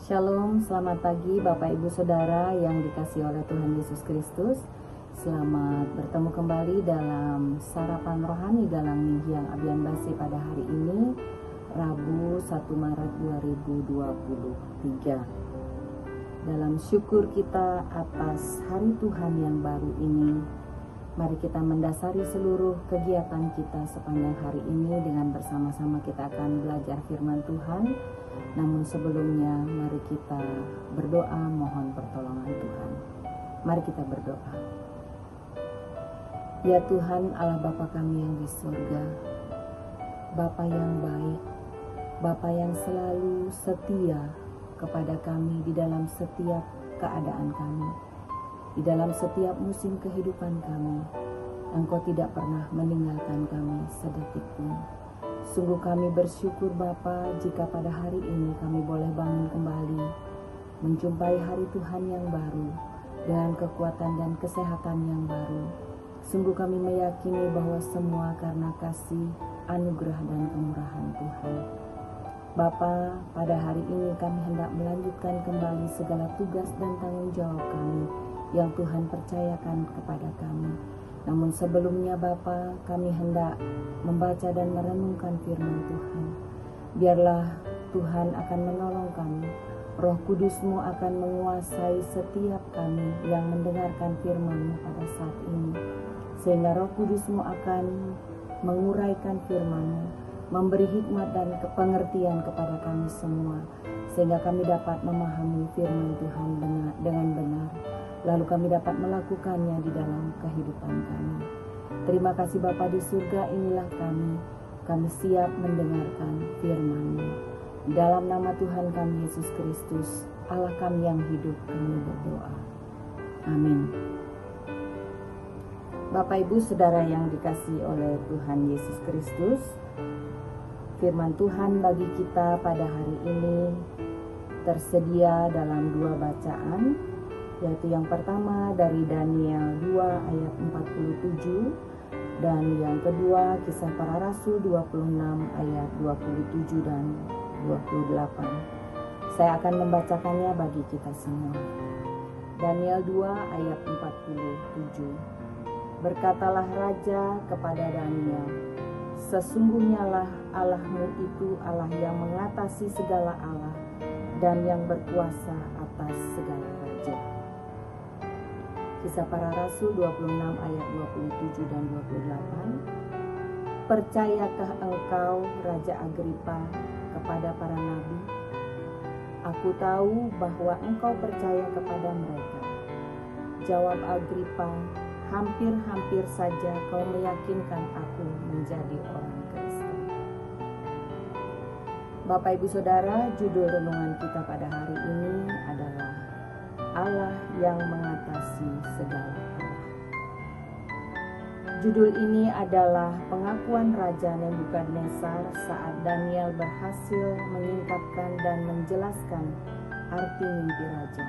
Shalom, selamat pagi Bapak Ibu Saudara yang dikasihi oleh Tuhan Yesus Kristus. Selamat bertemu kembali dalam Sarapan Rohani Galang Ninghyang Abian Basi pada hari ini, Rabu 1 Maret 2023. Dalam syukur kita atas hari Tuhan yang baru ini, mari kita mendasari seluruh kegiatan kita sepanjang hari ini dengan bersama-sama kita akan belajar firman Tuhan. Namun sebelumnya mari kita berdoa mohon pertolongan Tuhan. Mari kita berdoa. Ya Tuhan Allah Bapa kami yang di surga, Bapa yang baik, Bapa yang selalu setia kepada kami di dalam setiap keadaan kami, di dalam setiap musim kehidupan kami. Engkau tidak pernah meninggalkan kami sedetik pun. Sungguh kami bersyukur Bapa jika pada hari ini kami boleh bangun kembali, menjumpai hari Tuhan yang baru, dengan kekuatan dan kesehatan yang baru. Sungguh kami meyakini bahwa semua karena kasih, anugerah dan kemurahan Tuhan. Bapa, pada hari ini kami hendak melanjutkan kembali segala tugas dan tanggung jawab kami yang Tuhan percayakan kepada kami. Namun sebelumnya Bapa, kami hendak membaca dan merenungkan firman Tuhan. Biarlah Tuhan akan menolong kami. Roh Kudus-Mu akan menguasai setiap kami yang mendengarkan firman-Mu pada saat ini. Sehingga Roh Kudus-Mu akan menguraikan firman-Mu, memberi hikmat dan pengertian kepada kami semua. Sehingga kami dapat memahami firman Tuhan dengan benar. Lalu kami dapat melakukannya di dalam kehidupan kami. Terima kasih Bapa di surga, inilah kami siap mendengarkan firman-Mu. Di dalam nama Tuhan kami Yesus Kristus, Allah kami yang hidup, kami berdoa. Amin. Bapak Ibu Saudara yang dikasihi oleh Tuhan Yesus Kristus, firman Tuhan bagi kita pada hari ini tersedia dalam 2 bacaan, yaitu yang pertama dari Daniel 2 ayat 47 dan yang kedua Kisah Para Rasul 26 ayat 27 dan 28. Saya akan membacakannya bagi kita semua. Daniel 2 ayat 47. Berkatalah raja kepada Daniel, sesungguhnya lah Allahmu itu Allah yang mengatasi segala Allah dan yang berkuasa atas segala raja. Kisah Para Rasul 26 ayat 27 dan 28. Percayakah engkau Raja Agripa kepada para nabi? Aku tahu bahwa engkau percaya kepada mereka. Jawab Agripa, hampir-hampir saja kau meyakinkan aku menjadi orang Kristen. Bapak Ibu Saudara, judul renungan kita pada hari ini adalah Allah yang mengatasi segala Allah. Judul ini adalah pengakuan Raja Nebukadnezar saat Daniel berhasil menyingkapkan dan menjelaskan arti mimpi raja.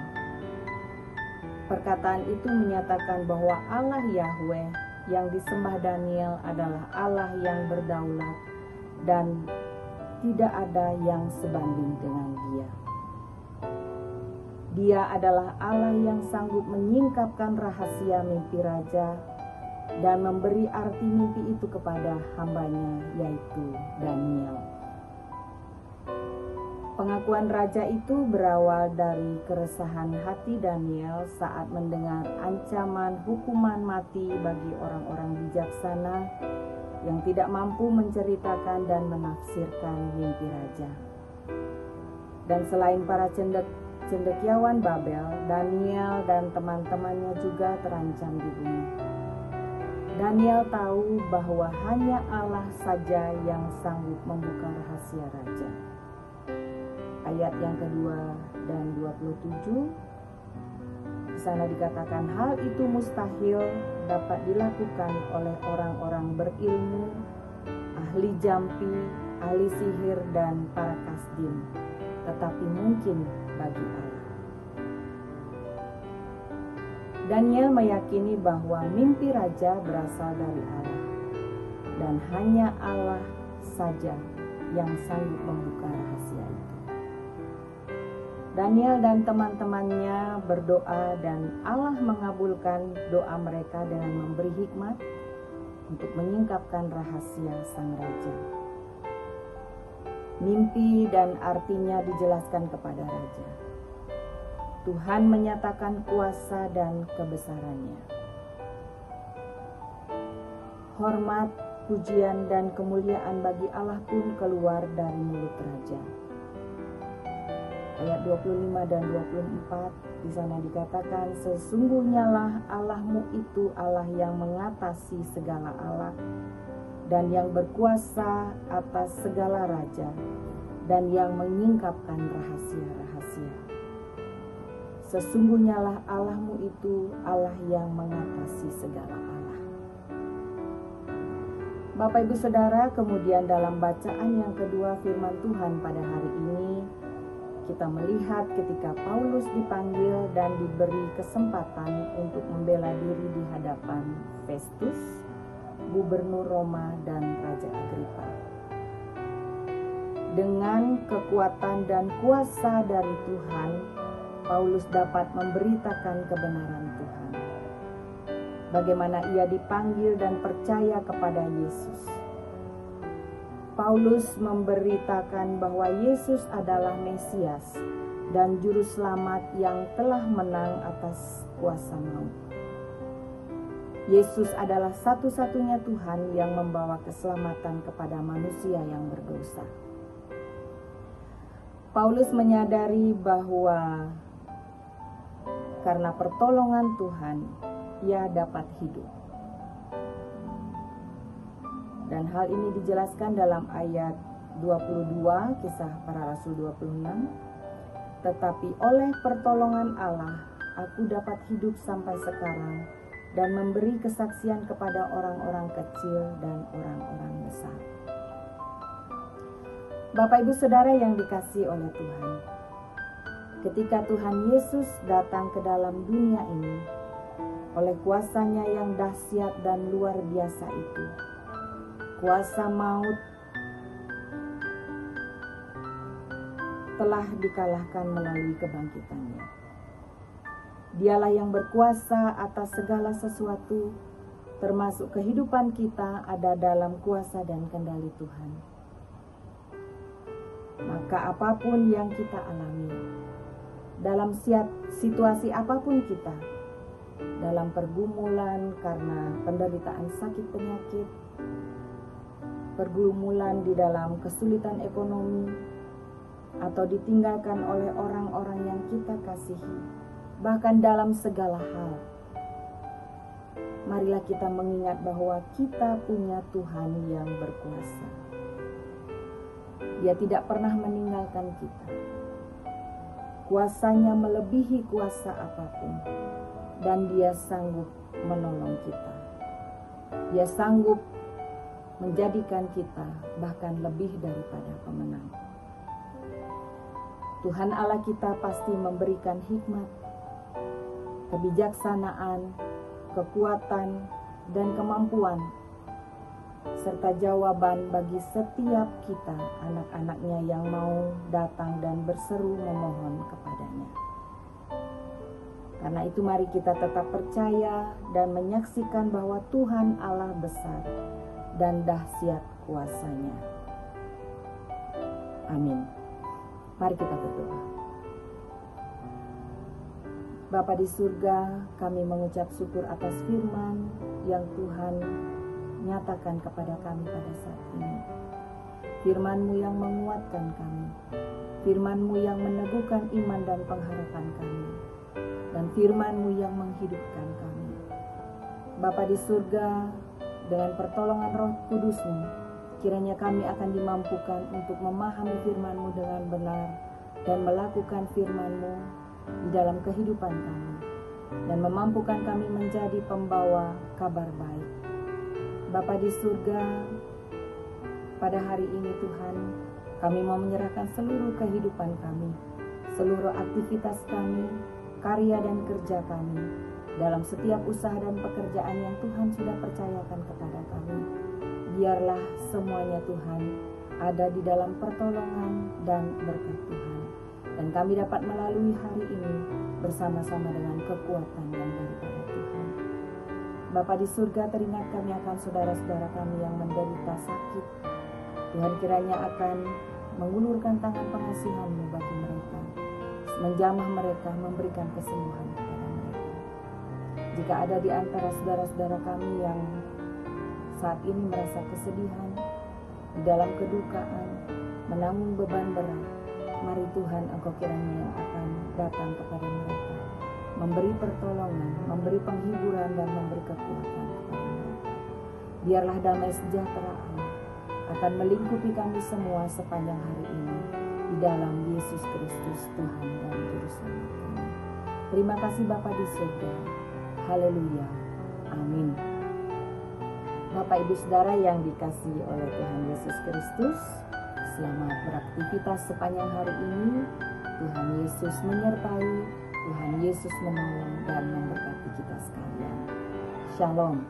Perkataan itu menyatakan bahwa Allah Yahweh yang disembah Daniel adalah Allah yang berdaulat dan tidak ada yang sebanding dengan Dia. Dia adalah Allah yang sanggup menyingkapkan rahasia mimpi raja dan memberi arti mimpi itu kepada hambanya, yaitu Daniel. Pengakuan raja itu berawal dari keresahan hati Daniel saat mendengar ancaman hukuman mati bagi orang-orang bijaksana yang tidak mampu menceritakan dan menafsirkan mimpi raja. Dan selain para cendekiawan Babel, Daniel dan teman-temannya juga terancam dibunuh. Daniel tahu bahwa hanya Allah saja yang sanggup membuka rahasia raja. Ayat yang kedua dan 27, di sana dikatakan hal itu mustahil dapat dilakukan oleh orang-orang berilmu, ahli jampi, ahli sihir dan para kasdim, tetapi mungkin bagi Allah. Daniel meyakini bahwa mimpi raja berasal dari Allah dan hanya Allah saja yang sanggup membuka rahasia itu. Daniel dan teman-temannya berdoa dan Allah mengabulkan doa mereka dengan memberi hikmat untuk menyingkapkan rahasia sang raja. Mimpi dan artinya dijelaskan kepada raja. Tuhan menyatakan kuasa dan kebesarannya. Hormat, pujian, dan kemuliaan bagi Allah pun keluar dari mulut raja. Ayat 25 dan 24 di sana dikatakan, sesungguhnya lah Allahmu itu Allah yang mengatasi segala Allah dan yang berkuasa atas segala raja dan yang menyingkapkan rahasia-rahasia. Sesungguhnya lah Allahmu itu Allah yang mengatasi segala Allah. Bapak Ibu Saudara, kemudian dalam bacaan yang kedua firman Tuhan pada hari ini, kita melihat ketika Paulus dipanggil dan diberi kesempatan untuk membela diri di hadapan Festus, Gubernur Roma dan Raja Agripa. Dengan kekuatan dan kuasa dari Tuhan, Paulus dapat memberitakan kebenaran Tuhan. Bagaimana ia dipanggil dan percaya kepada Yesus. Paulus memberitakan bahwa Yesus adalah Mesias dan Juru Selamat yang telah menang atas kuasa maut. Yesus adalah satu-satunya Tuhan yang membawa keselamatan kepada manusia yang berdosa. Paulus menyadari bahwa karena pertolongan Tuhan, ia dapat hidup. Dan hal ini dijelaskan dalam ayat 22 Kisah Para Rasul 26. Tetapi oleh pertolongan Allah, aku dapat hidup sampai sekarang dan memberi kesaksian kepada orang-orang kecil dan orang-orang besar. Bapak Ibu Saudara yang dikasihi oleh Tuhan, ketika Tuhan Yesus datang ke dalam dunia ini, oleh kuasanya yang dahsyat dan luar biasa itu, kuasa maut telah dikalahkan melalui kebangkitannya. Dialah yang berkuasa atas segala sesuatu, termasuk kehidupan kita ada dalam kuasa dan kendali Tuhan. Maka apapun yang kita alami, dalam situasi apapun kita, dalam pergumulan karena penderitaan sakit penyakit, pergumulan di dalam kesulitan ekonomi, atau ditinggalkan oleh orang-orang yang kita kasihi, bahkan dalam segala hal, marilah kita mengingat bahwa kita punya Tuhan yang berkuasa. Dia tidak pernah meninggalkan kita. Kuasanya melebihi kuasa apapun, dan Dia sanggup menolong kita. Dia sanggup menjadikan kita bahkan lebih daripada pemenang. Tuhan Allah kita pasti memberikan hikmat, kebijaksanaan, kekuatan, dan kemampuan, serta jawaban bagi setiap kita, anak-anaknya yang mau datang dan berseru memohon kepadanya. Karena itu mari kita tetap percaya dan menyaksikan bahwa Tuhan Allah besar dan dahsyat kuasanya. Amin. Mari kita berdoa. Bapa di surga, kami mengucap syukur atas firman yang Tuhan nyatakan kepada kami pada saat ini. Firman-Mu yang menguatkan kami, Firman-Mu yang meneguhkan iman dan pengharapan kami, dan Firman-Mu yang menghidupkan kami. Bapa di surga, dengan pertolongan Roh Kudus-Mu, kiranya kami akan dimampukan untuk memahami firman-Mu dengan benar dan melakukan firman-Mu di dalam kehidupan kami, dan memampukan kami menjadi pembawa kabar baik. Bapa di surga, pada hari ini Tuhan, kami mau menyerahkan seluruh kehidupan kami, seluruh aktivitas kami, karya dan kerja kami, dalam setiap usaha dan pekerjaan yang Tuhan sudah percayakan kepada kami. Biarlah semuanya Tuhan ada di dalam pertolongan dan berkat Tuhan. Dan kami dapat melalui hari ini bersama-sama dengan kekuatan yang daripada Tuhan. Bapa di surga, teringat kami akan saudara-saudara kami yang menderita sakit. Tuhan kiranya akan mengulurkan tangan pengasihan-Mu bagi mereka, menjamah mereka, memberikan kesembuhan kepada mereka. Jika ada di antara saudara-saudara kami yang saat ini merasa kesedihan, di dalam kedukaan, menanggung beban berat, mari Tuhan Engkau kiranya yang akan datang kepada mereka, memberi pertolongan, memberi penghiburan dan memberi kekuatan kepada mereka. Biarlah damai sejahtera Allah akan melingkupi kami semua sepanjang hari ini di dalam Yesus Kristus Tuhan dan Juru Selamat kami. Terima kasih Bapa di surga. Haleluya. Amin. Bapak Ibu Saudara yang dikasihi oleh Tuhan Yesus Kristus, selamat beraktivitas sepanjang hari ini. Tuhan Yesus menyertai, Tuhan Yesus menolong dan memberkati kita sekalian. Shalom.